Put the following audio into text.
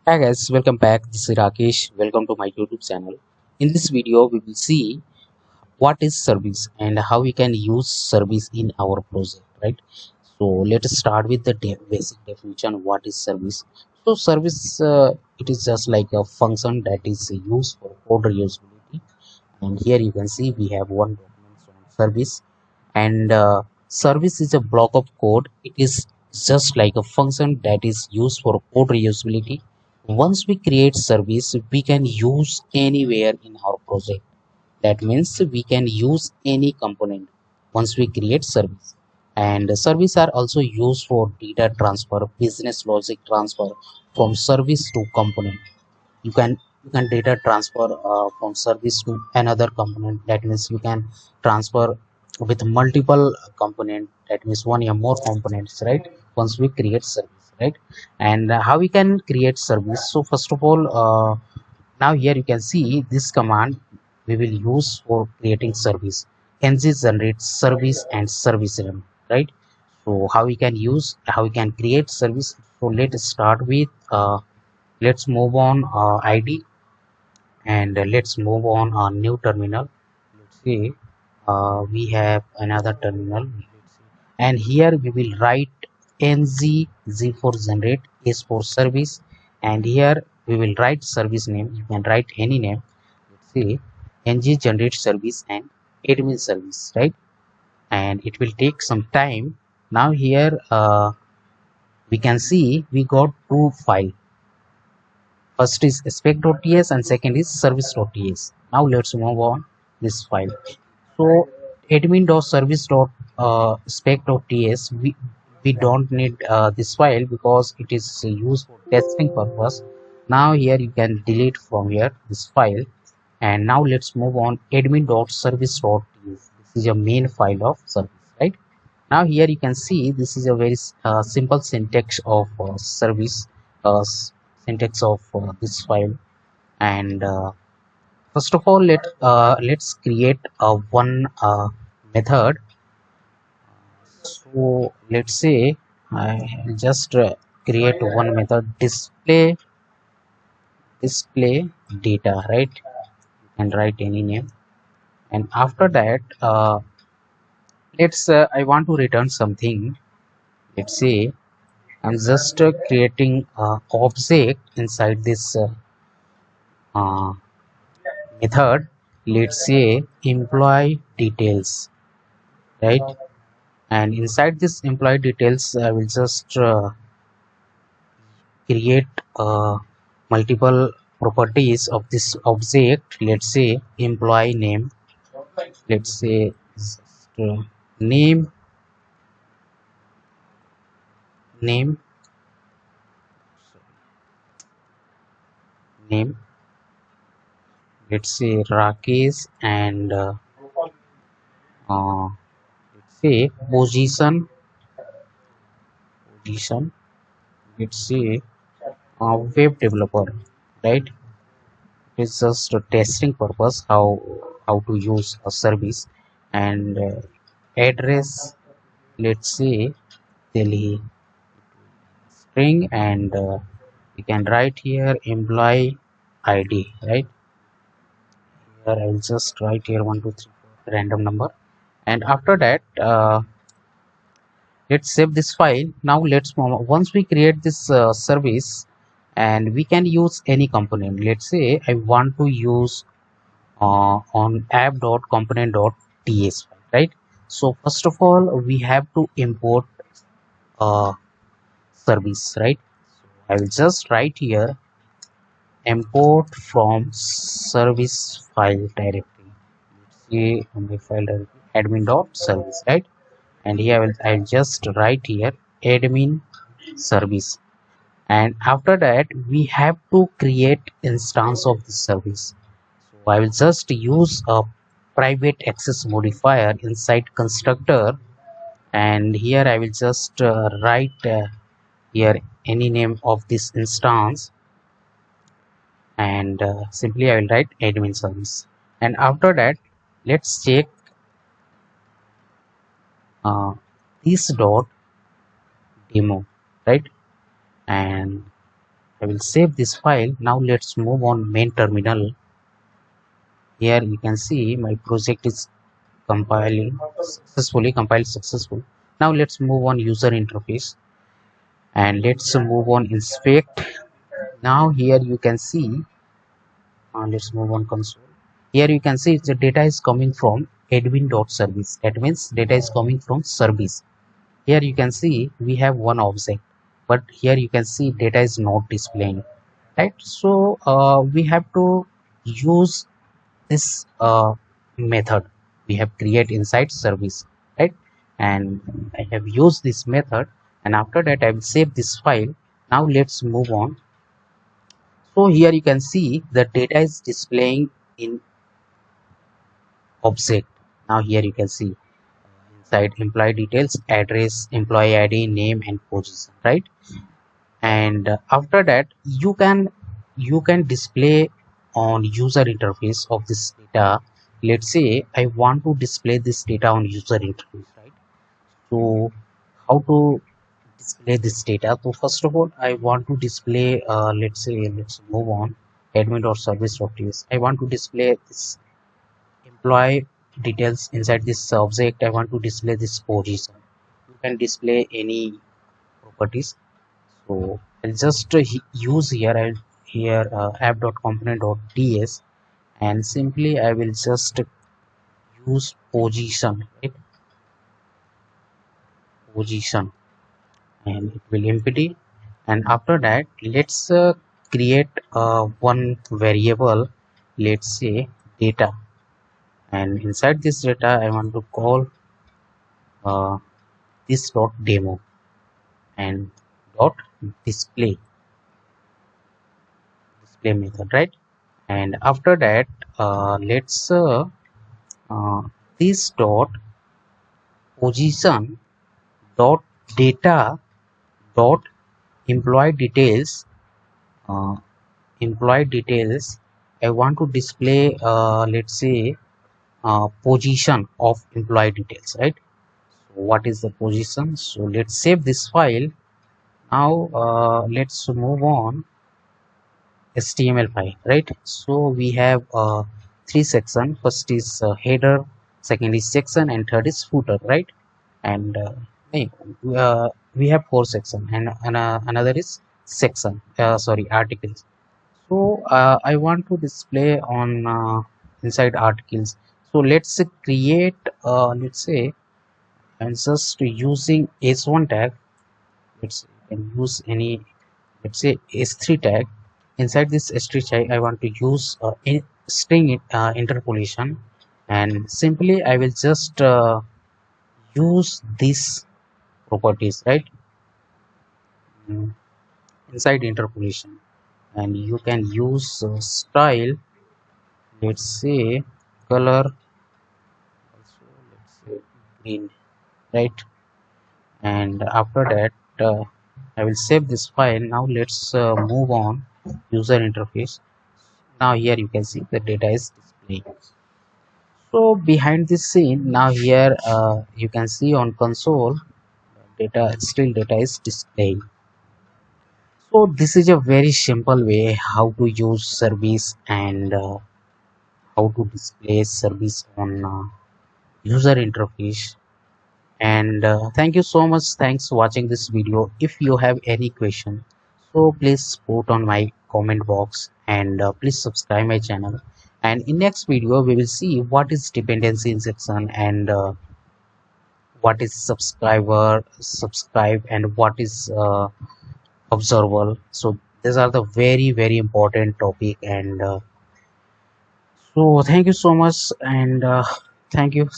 Hi guys, welcome back. This is Rakesh. Welcome to my YouTube channel. In this video, we will see what is service and how we can use service in our project, right? So let's start with the basic definition. What is service? So service, it is just like a function that is used for code reusability. And here you can see we have one document on service, and service is a block of code. It is just like a function that is used for code reusability. Once we create service, we can use anywhere in our project. That means we can use any component once we create service. And service are also used for data transfer, business logic transfer from service to component. You can data transfer from service to another component. That means you can transfer with multiple component. That means one or more components, right? Once we create service, right? And how we can create service? So first of all, now here you can see this command we will use for creating service. Ng generate service and service run, right? So how we can create service? So let's start with let's move on id, and let's move on new terminal. Let's see, we have another terminal, and here we will write ng z for generate, s for service, and here we will write service name. You can write any name. Let's see, ng generate service and admin service, right? And it will take some time. Now here we can see we got two files. First is spec.ts and second is service.ts. Now let's move on this file. So admin.service.spec.ts, we don't need this file because it is used for testing purpose. Now here you can delete from here this file, and now let's move on admin.service.ts. This is your main file of service, right? Now here you can see this is a very simple syntax of service, syntax of this file. And first of all, let's create one method. So let's say I just create one method, display data, right? You can write any name, and after that let's I want to return something. Let's say I'm just creating object inside this uh, method. Let's say employee details, right? And inside this employee details I will just create multiple properties of this object. Let's say employee name. Let's say just, name name name. Let's say Rakesh, and let's say position. Let's say web developer, right? It's just a testing purpose how to use a service. And address, let's say Delhi string, and we can write here employee id, right? Here I will just write here 1 2 3 4 random number. And after that let's save this file. Now let's move on. Once we create this service, and we can use any component. Let's say I want to use on app.component.ts file, right? So first of all we have to import uh, service, right? I will just write here import from service file directory. See on the file directory admin.service, right? And here I'll just write here admin service. And after that we have to create instance of the service. So I will just use a private access modifier inside constructor, and here I will just write here any name of this instance, and simply I will write admin service. And after that let's check this dot demo, right? And I will save this file. Now let's move on main terminal. Here you can see my project is compiled successful. Now let's move on user interface and let's move on inspect. Now here you can see, let's move on console. Here you can see the data is coming from admin.service. That means data is coming from service. Here you can see we have one object, but here you can see data is not displaying, right? So we have to use this method we have created inside service, right? And I have used this method, and after that I will save this file. Now let's move on. So here you can see the data is displaying in object. Now here you can see inside employee details, address, employee ID, name and position, right? And after that you can display on user interface of this data. Let's say I want to display this data on user interface, right? So how to display this data? So first of all I want to display, let's move on admin or service.ts. I want to display this employee details inside this object. I want to display this position. You can display any properties. So I'll just use here, app.component.ts, and simply I will just use position, right? Position, and it will empty. And after that let's create one variable, let's say data, and inside this data I want to call uh, this dot demo and dot display method, right? And after that let's uh, this dot position dot data dot employee details, uh, employee details. I want to display let's say position of employee details, right? So what is the position? So let's save this file. Now let's move on HTML file, right? So we have three sections. First is header, second is section, and third is footer, right? And hey, we have four sections, and another is section, sorry, articles. So I want to display on inside articles. So let's create, let's say I'm just using h1 tag. Let's say you can use any, let's say s3 tag. Inside this s3 tag I want to use string interpolation, and simply I will just use these properties, right? Mm, inside interpolation, and you can use style, let's say color also, let's say green, right? And after that I will save this file. Now let's move on user interface. Now here you can see the data is displaying. So behind this scene, now here you can see on console data is displaying. So this is a very simple way how to use service and how to display service on user interface. And thank you so much, thanks for watching this video. If you have any question, so please put on my comment box, and please subscribe my channel. And in next video we will see what is dependency injection, and what is subscribe, and what is observable. So these are the very important topic. And so thank you so much, and thank you.